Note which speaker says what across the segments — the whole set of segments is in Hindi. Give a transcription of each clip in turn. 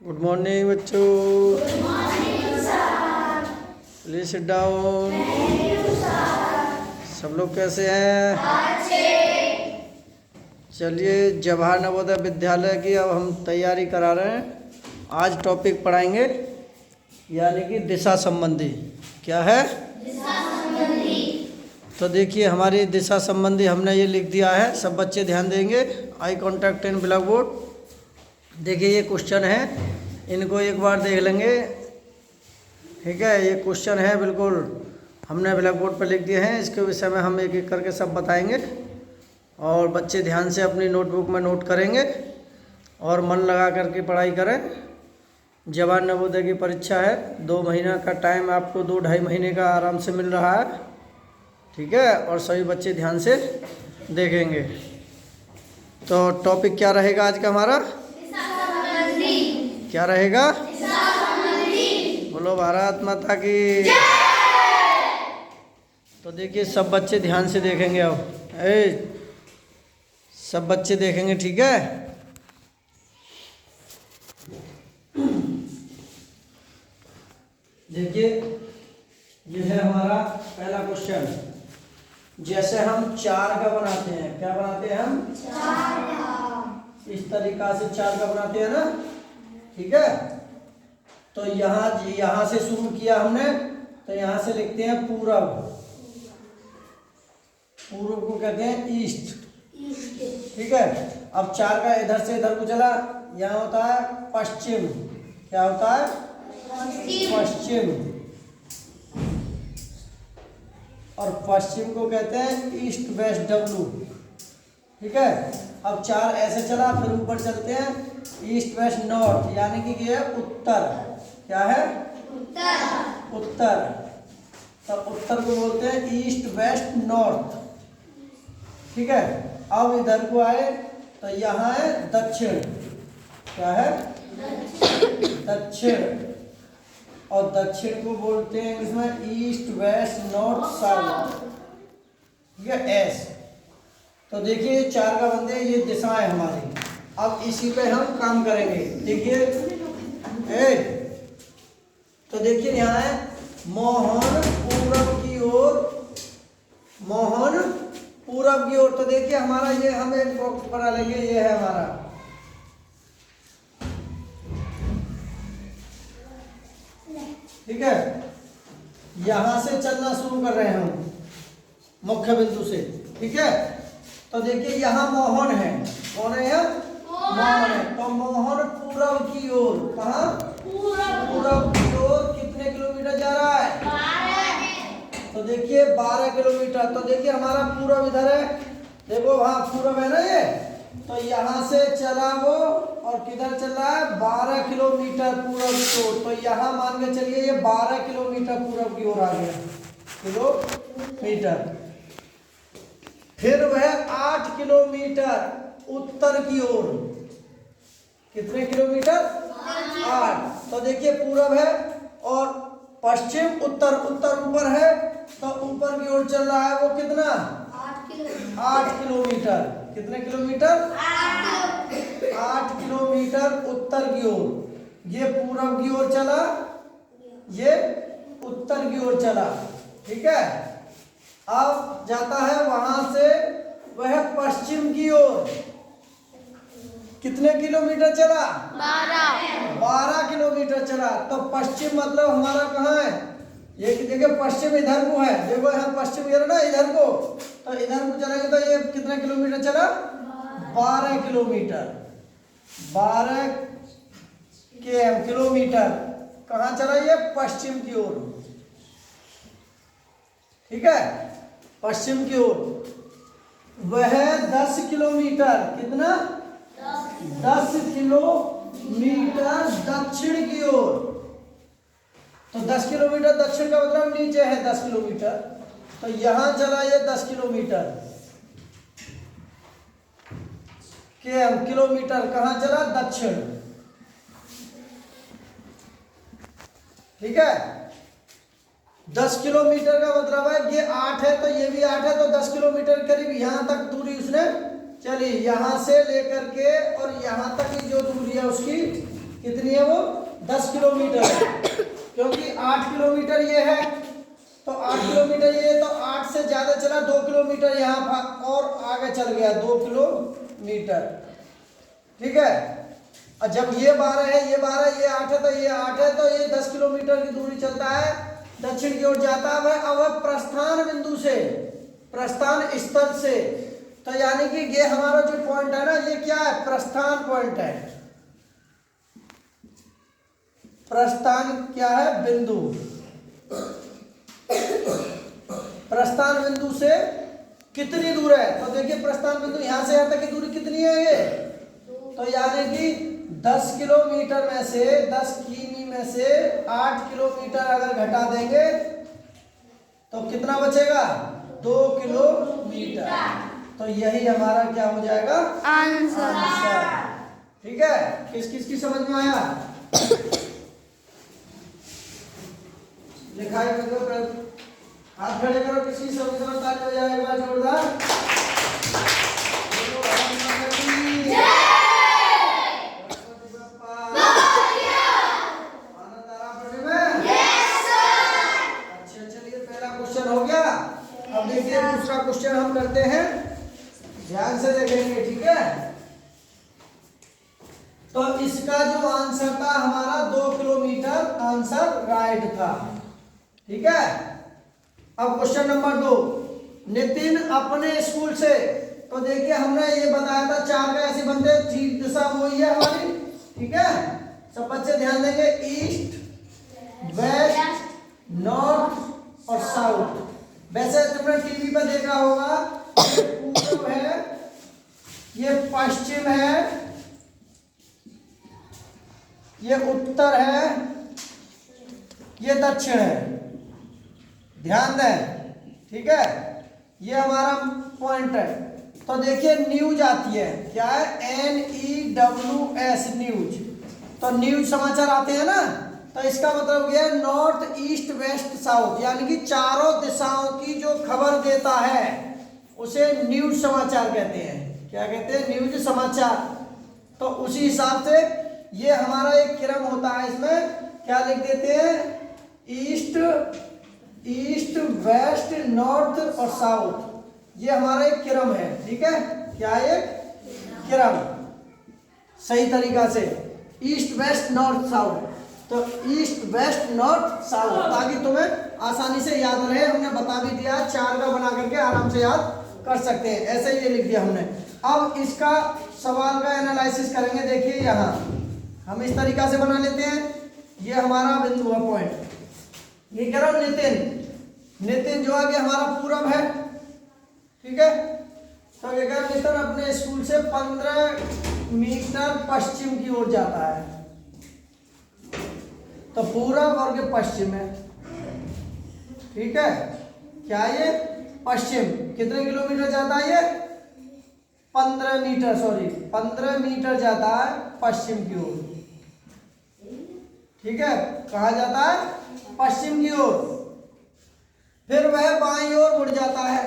Speaker 1: गुड मॉर्निंग बच्चों। Please sit down. सब लोग कैसे हैं? चलिए, जवाहर नवोदय विद्यालय की अब हम तैयारी करा रहे हैं। आज टॉपिक पढ़ाएंगे यानी कि दिशा संबंधी। क्या है? दिशा संबंधी। तो देखिए, हमारी दिशा संबंधी हमने ये लिख दिया है। सब बच्चे ध्यान देंगे। आई कॉन्टैक्ट इन ब्लैक बोर्ड। देखिए, ये क्वेश्चन है, इनको एक बार देख लेंगे। ठीक है, ये क्वेश्चन है, बिल्कुल हमने ब्लैक बोर्ड पर लिख दिए हैं। इसके विषय में हम एक एक करके सब बताएंगे और बच्चे ध्यान से अपनी नोटबुक में नोट करेंगे और मन लगा करके पढ़ाई करें। जवाहर नवोदय की परीक्षा है, 2 महीना का टाइम आपको, 2-2.5 महीने का आराम से मिल रहा है। ठीक है, और सभी बच्चे ध्यान से देखेंगे। तो टॉपिक क्या रहेगा आज का हमारा? क्या रहेगा? बोलो भारत माता की। तो देखिए, सब बच्चे ध्यान से देखेंगे। अब सब बच्चे देखेंगे, ठीक है? देखिए, ये है हमारा पहला क्वेश्चन। जैसे हम 4 का बनाते हैं, क्या बनाते हैं हम? 4। इस तरीका से 4 का बनाते हैं ना, ठीक है? तो यहाँ से शुरू किया हमने, तो यहाँ से लिखते हैं पूरब। पूर्व को कहते हैं ईस्ट। ठीक है, अब 4 का इधर से इधर को चला, यहाँ होता है पश्चिम। क्या होता है? पश्चिम। और पश्चिम को कहते हैं ईस्ट वेस्ट डब्लू। ठीक है, अब 4 ऐसे चला, फिर ऊपर चलते हैं ईस्ट वेस्ट नॉर्थ, यानी कि ये उत्तर। क्या है? उत्तर। उत्तर। तब उत्तर को बोलते हैं ईस्ट वेस्ट नॉर्थ। ठीक है, अब इधर को आए तो यहाँ है दक्षिण। क्या है? दक्षिण। और दक्षिण को बोलते हैं इसमें ईस्ट वेस्ट नॉर्थ साउथ। ठीक है, एस। तो देखिए, 4 का बंदे, ये दिशाएं हमारी। अब इसी पे हम काम करेंगे। देखिए, तो देखिए, यहाँ है मोहन पूरब की ओर। मोहन पूरब की ओर। तो देखिए, हमारा ये, हम एक बॉक्स बना लेंगे, ये है हमारा। ठीक है, यहां से चलना शुरू कर रहे हैं हम मुख्य बिंदु से। ठीक है, तो देखिए, यहाँ मोहन है। कौन है यहाँ? मोहन है। तो मोहन पूरब की ओर। कहाँ? पूरब की ओर कितने किलोमीटर जा रहा है? 12। तो देखिए, 12 किलोमीटर। तो देखिए, हमारा पूरब इधर है। देखो, वहां पूरब है ना ये। तो यहाँ से चला वो, और किधर चल रहा है? 12 किलोमीटर पूरब की ओर। तो यहाँ मान के चलिए, ये 12 किलोमीटर पूरब की ओर आ गया। किलोमीटर। फिर वह 8 किलोमीटर उत्तर की ओर। कितने किलोमीटर? 8। तो देखिए, पूरब है और पश्चिम, उत्तर। उत्तर ऊपर है, तो ऊपर की ओर चल रहा है वो कितना? 8 किलोमीटर। कितने किलोमीटर? 8 किलोमीटर उत्तर की ओर। ये पूरब की ओर चला, ये उत्तर की ओर चला। ठीक है, अब जाता है वहां से वह पश्चिम की ओर। कितने किलोमीटर चला? 12 किलोमीटर चला। तो पश्चिम मतलब हमारा कहाँ है? ये देखिए, पश्चिम इधर को है। देखो, यहाँ पश्चिम इधर ना, इधर को। तो इधर को चलेंगे तो ये कितने किलोमीटर चला? 12 किलोमीटर। 12 किलोमीटर कहाँ चला? ये पश्चिम की ओर। ठीक है, पश्चिम की ओर। वह 10 किलोमीटर, कितना? 10 किलोमीटर दक्षिण की ओर। तो 10 किलोमीटर दक्षिण का मतलब नीचे है 10 किलोमीटर। तो यहां चला ये 10 किलोमीटर। किलोमीटर कहां चला? दक्षिण। ठीक है, 10 किलोमीटर का मतलब है, ये 8 है तो ये भी 8 है, तो 10 किलोमीटर करीब यहां तक दूरी उसने चली। यहां से लेकर के और यहां तक की जो दूरी है उसकी कितनी है वो 10 किलोमीटर है, क्योंकि 8 किलोमीटर ये है तो 8 किलोमीटर ये, तो 8 से ज्यादा चला 2 किलोमीटर यहाँ और आगे चल गया 2 किलोमीटर। ठीक है, और जब ये 12 है, ये 12, ये 8 है, तो ये 8 है, तो ये 10 किलोमीटर की दूरी चलता है, दक्षिण की ओर जाता है। अब प्रस्थान बिंदु से, प्रस्थान स्थल से, तो यानी कि ये हमारा जो पॉइंट है ना, ये क्या है, प्रस्थान पॉइंट है। प्रस्थान क्या है, बिंदु। प्रस्थान बिंदु से कितनी दूर है, तो देखिए प्रस्थान बिंदु यहां से यहां तक की दूरी कितनी है ये, तो यानी कि 10 किलोमीटर में से, 10 किमी में से 8 किलोमीटर अगर घटा देंगे तो कितना बचेगा, 2 किलोमीटर। तो यही हमारा क्या हो जाएगा, आंसर। ठीक है, किस किस की समझ में आया, लिखाई करो, हाथ खड़े करो, किसी समझ ताली हो जाएगा जोरदार। अब देखिए दूसरा क्वेश्चन हम करते हैं, ध्यान से देखेंगे। ठीक है, तो इसका जो आंसर था हमारा 2 किलोमीटर, आंसर राइट था। ठीक है, अब क्वेश्चन नंबर 2, नितिन अपने स्कूल से, तो देखिए हमने ये बताया था 4 का ऐसे बनते हैं, ठीक दिशा वही है हमारी। ठीक है, सब बच्चे ध्यान देंगे, ईस्ट, वेस्ट, नॉर्थ और साउथ। वैसे तुमने टीवी पर देखा होगा, ये पूर्व है, ये पश्चिम है, ये उत्तर है, ये दक्षिण है। ध्यान दें, ठीक है, ये हमारा पॉइंट है। तो देखिए न्यूज आती है, क्या है, NEWS न्यूज। तो न्यूज समाचार आते हैं ना, तो इसका मतलब क्या है, नॉर्थ, ईस्ट, वेस्ट, साउथ, यानी कि चारों दिशाओं की जो खबर देता है उसे न्यूज समाचार कहते हैं। क्या कहते हैं, न्यूज समाचार। तो उसी हिसाब से ये हमारा एक क्रम होता है, इसमें क्या लिख देते हैं, ईस्ट, वेस्ट, नॉर्थ और साउथ। ये हमारा एक क्रम है। ठीक है, क्या है, क्रम, सही तरीका से, ईस्ट, वेस्ट, नॉर्थ, साउथ। तो ईस्ट, वेस्ट, नॉर्थ, साउथ, ताकि तुम्हें आसानी से याद रहे। हमने बता भी दिया, 4 का बना करके आराम से याद कर सकते हैं, ऐसे ही ये लिख दिया हमने। अब इसका सवाल का एनालिसिस करेंगे। देखिए यहाँ हम इस तरीका से बना लेते हैं, ये हमारा बिंदु है, पॉइंट। ये कह रहा हूं नितिन जो है कि हमारा पूरब है। ठीक है, तो ये कह नितिन अपने स्कूल से 15 मीटर पश्चिम की ओर जाता है। तो पूरब और के पश्चिम है। ठीक है, क्या ये पश्चिम, कितने किलोमीटर जाता है ये, 15 मीटर, सॉरी 15 मीटर जाता है पश्चिम की ओर। ठीक है, कहा जाता है, पश्चिम की ओर। फिर वह बाईं ओर मुड़ जाता है।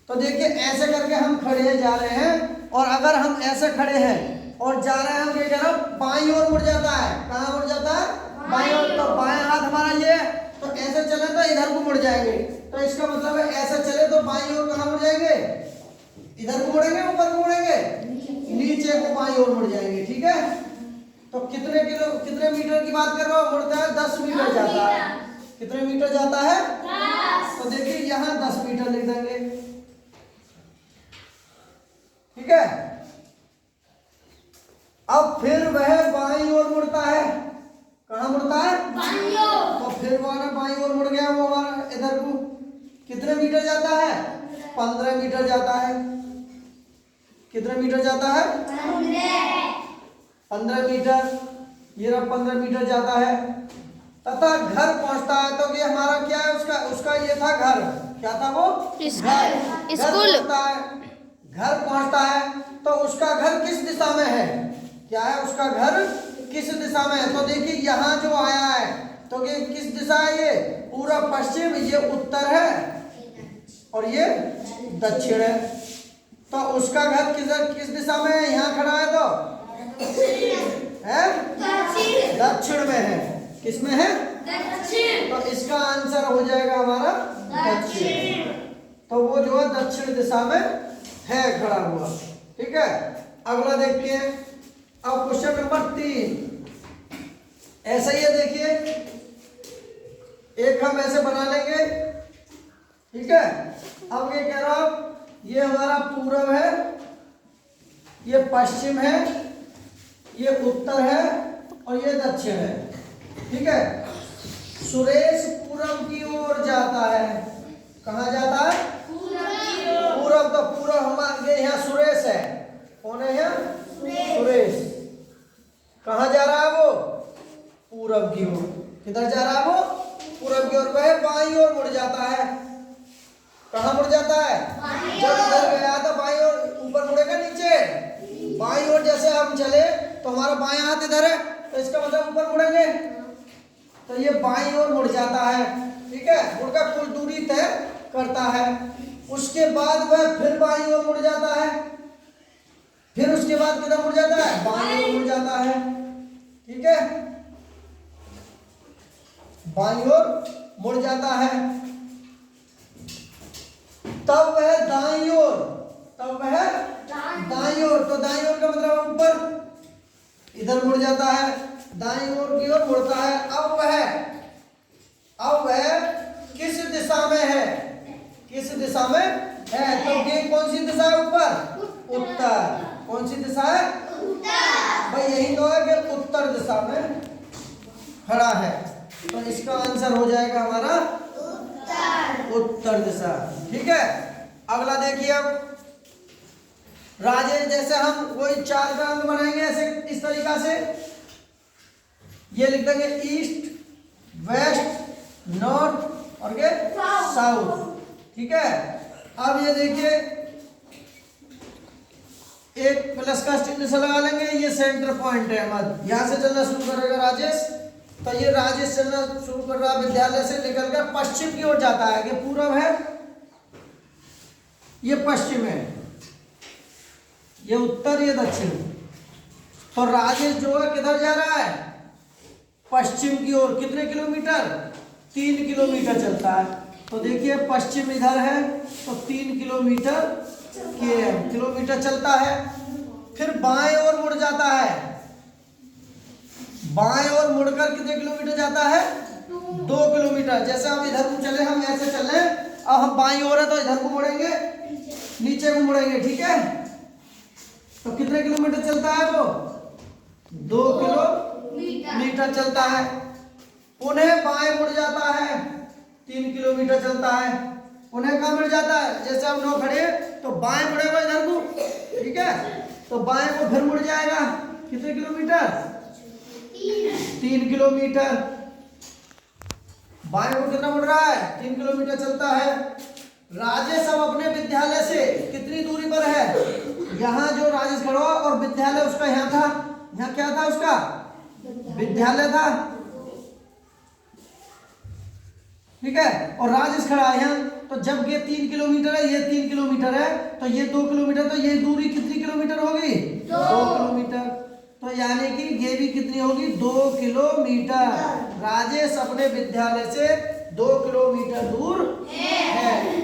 Speaker 1: तो देखिए ऐसे करके हम खड़े जा रहे हैं, और अगर हम ऐसे खड़े हैं और जा रहे हैं, हम ये कह रहे हैं बाईं ओर मुड़ जाता है। कहाँ मुड़ जाता है, बाईं ओर। तो बाएं हाथ हमारा ये है, तो ऐसे चले तो इधर को मुड़ जाएंगे। तो इसका मतलब है ऐसे चले तो बाईं ओर कहाँ मुड़ जाएंगे, इधर को मुड़ेंगे, ऊपर को मुड़ेंगे, नीचे को बाईं ओर मुड़ जाएंगे। ठीक है, तो कितने मीटर की बात कर रहा हूँ, मुड़ता है 10 मीटर जाता है। कितने मीटर जाता है, 10। तो देखिए यहाँ 10 मीटर लिख देंगे। ठीक है, अब फिर वह बाईं ओर मुड़ता है। कहाँ मुड़ता है, बाईं ओर। तो फिर वो ना बाईं ओर मुड़ गया, वो हमारा इधर को कितने मीटर जाता है, 15 मीटर जाता है। कितने मीटर जाता है, 15 मीटर। ये रहा 15 मीटर जाता है, तथा घर पहुंचता है। तो ये हमारा क्या है, उसका ये था घर, क्या था वो, स्कूल। घर पहुंचता है, तो उसका घर किस दिशा में है, क्या है, उसका घर किस दिशा में है। तो देखिए यहाँ जो आया है, तो ये किस दिशा है, ये पूरब पश्चिम, ये उत्तर है और ये दक्षिण है। तो उसका घर किस दिशा में है, यहाँ खड़ा है, तो दक्षिण में है। किस में है?
Speaker 2: दक्षिण।
Speaker 1: तो इसका आंसर हो जाएगा हमारा दक्षिण। तो वो जो है दक्षिण दिशा में है खड़ा हुआ। ठीक है, अगला देखते हैं। अब क्वेश्चन नंबर 3 ऐसा ही है, देखिए एक हम ऐसे बना लेंगे। ठीक है, अब ये कह रहा हूं ये हमारा पूरब है, ये पश्चिम है, ये उत्तर है और ये दक्षिण है। ठीक है, सुरेश पूरब की ओर जाता है। कहाँ जाता है? पूरब। तो पूरब हमारे यहाँ सुरेश है। कौन है यहाँ? सुरेश। कहाँ जा रहा है वो? पूरब की ओर। किधर जा रहा है वो? पूरब की ओर। वह बाईं ओर मुड़ जाता है। कहाँ मुड़ जाता है? जब इधर गया था बाईं ओर, ऊपर मुड़ेगा नीचे। बाईं ओर जैसे हम चले तो हमारा बायां हाथ इधर है, तो इसका मतलब ऊपर मुड़ेंगे, तो ये बाईं ओर मुड़ जाता है। ठीक है, मुड़कर कुछ दूरी तय करता है। उसके बाद वह फिर बाईं ओर मुड़ जाता है। फिर उसके बाद किधर मुड़ जाता है? बाईं ओर मुड़ जाता है। ठीक है, बाईं ओर मुड़ जाता है। तब वह दाईं ओर, तब वह दाईं ओर, तो दाईं ओर का मतलब ऊपर, इधर मुड़ जाता है, दाईं ओर की ओर मुड़ता है। अब वह किस दिशा में है? किस दिशा में है? तो ये कौन सी दिशा है? ऊपर, उत्तर। कौन सी दिशा है? उत्तर। भाई यही तो है कि उत्तर दिशा में खड़ा है, तो इसका आंसर हो जाएगा हमारा उत्तर दिशा। ठीक है, अगला देखिए। अब राजेश, जैसे हम वही 4 का अंक बनाएंगे ऐसे, इस तरीका से ये लिख देंगे ईस्ट, वेस्ट, नॉर्थ और ये साउथ। ठीक है, अब ये देखिए एक प्लस का चिन्ह से लगा लेंगे, ये सेंटर पॉइंट है हमारा। यहां से चलना शुरू करेगा राजेश, तो ये राजेश चलना शुरू कर रहा है, विद्यालय से निकल कर पश्चिम की ओर जाता है। ये पूरब है, ये पश्चिम है, ये उत्तर, ये दक्षिण। तो राजेश जो है किधर जा रहा है? पश्चिम की ओर। कितने किलोमीटर? 3 किलोमीटर चलता है। तो देखिए पश्चिम इधर है, तो 3 किलोमीटर चलता है। फिर बाएं ओर मुड़ जाता है। बाएं ओर मुड़कर कितने किलोमीटर जाता है? 2 किलोमीटर। जैसे हम इधर को चले, हम ऐसे चल रहे हैं, अब हम बाईं ओर है तो इधर को मुड़ेंगे, नीचे को मुड़ेंगे। ठीक है, तो कितने किलोमीटर चलता है वो? 2 किलोमीटर चलता है। पुनः बाएं मुड़ जाता है, 3 किलोमीटर चलता है। पुनः कहाँ मुड़ जाता है? जैसे हम 9 खड़े तो बाएं मुड़ेगा इधर को। ठीक है, तो बाएं को फिर मुड़ जाएगा। कितने किलोमीटर? 3 किलोमीटर। बाएं को कितना मुड़ रहा है? 3 किलोमीटर चलता है। राजेश अब अपने विद्यालय से कितनी दूरी पर है? यहाँ जो राजेश खड़ा हुआ और विद्यालय उसका यहाँ था। यहाँ क्या था उसका? विद्यालय था। ठीक है, और राजेश खड़ा है यहाँ। तो जब ये 3 किलोमीटर है, ये 3 किलोमीटर है, तो ये 2 किलोमीटर, तो ये दूरी कितनी किलोमीटर होगी? 2 किलोमीटर। तो यानी कि ये भी कितनी होगी? 2 किलोमीटर। राजेश अपने विद्यालय से 2 किलोमीटर दूर है।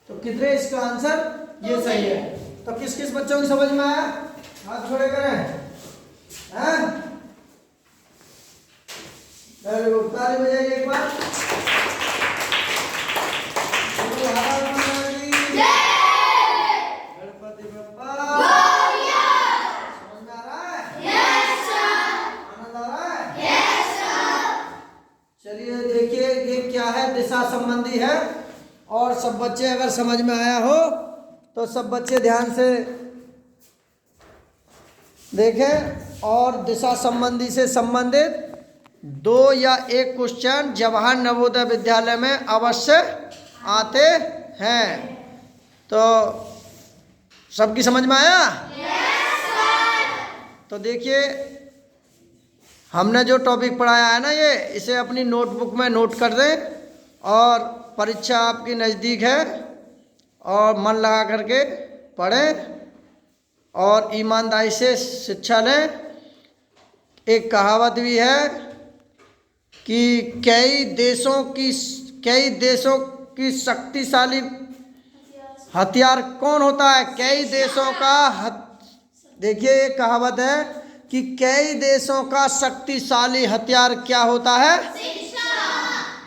Speaker 1: तो कितने इसका आंसर? ये सही है। तो किस किस बच्चों की समझ में आया? हाथ खड़े करें। वेरी गुड, ताली बजाइए एक बार। गणपति बप्पा समझ में आ रहा है? आनंद आ रहा है? चलिए देखिए ये क्या है, दिशा संबंधी है। और सब बच्चे अगर समझ में आया हो तो सब बच्चे ध्यान से देखें। और दिशा संबंधी से संबंधित 2 या 1 क्वेश्चन जवाहर नवोदय विद्यालय में अवश्य आते हैं। तो सबकी समझ में आया? तो देखिए हमने जो टॉपिक पढ़ाया है ना, ये इसे अपनी नोटबुक में नोट कर दें। और परीक्षा आपकी नज़दीक है, और मन लगा करके पढ़ें और ईमानदारी से शिक्षा लें। एक कहावत भी है कि कई देशों की शक्तिशाली हथियार कौन होता है? कई देशों का देखिए एक कहावत है कि कई देशों का शक्तिशाली हथियार क्या होता है?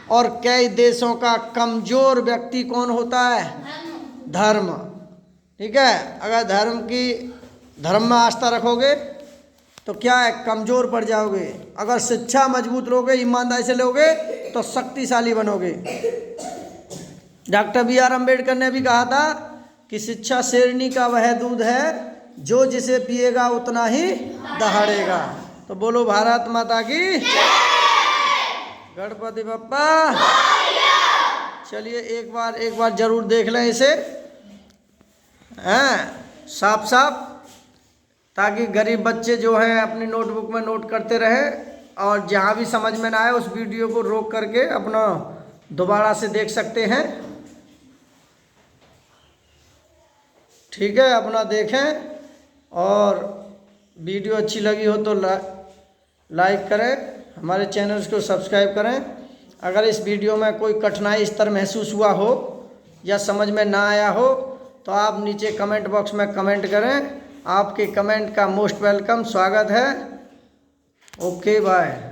Speaker 1: और कई देशों का कमजोर व्यक्ति कौन होता है? धर्म। ठीक है, अगर धर्म में आस्था रखोगे तो क्या है? कमजोर पड़ जाओगे। अगर शिक्षा मजबूत लोगे, ईमानदारी से लोगे तो शक्तिशाली बनोगे। डॉक्टर BR अम्बेडकर ने भी कहा था कि शिक्षा शेरनी का वह दूध है जो जिसे पिएगा उतना ही दहाड़ेगा। तो बोलो भारत माता की, गणपति बप्पा। चलिए एक बार जरूर देख लें इसे, हैं, साफ साफ, ताकि गरीब बच्चे जो हैं अपनी नोटबुक में नोट करते रहें और जहाँ भी समझ में ना आए उस वीडियो को रोक करके अपना दोबारा से देख सकते हैं। ठीक है, अपना देखें और वीडियो अच्छी लगी हो तो लाइक करें, हमारे चैनल्स को सब्सक्राइब करें। अगर इस वीडियो में कोई कठिनाई स्तर महसूस हुआ हो या समझ में ना आया हो तो आप नीचे कमेंट बॉक्स में कमेंट करें। आपके कमेंट का मोस्ट वेलकम, स्वागत है। Okay, bye.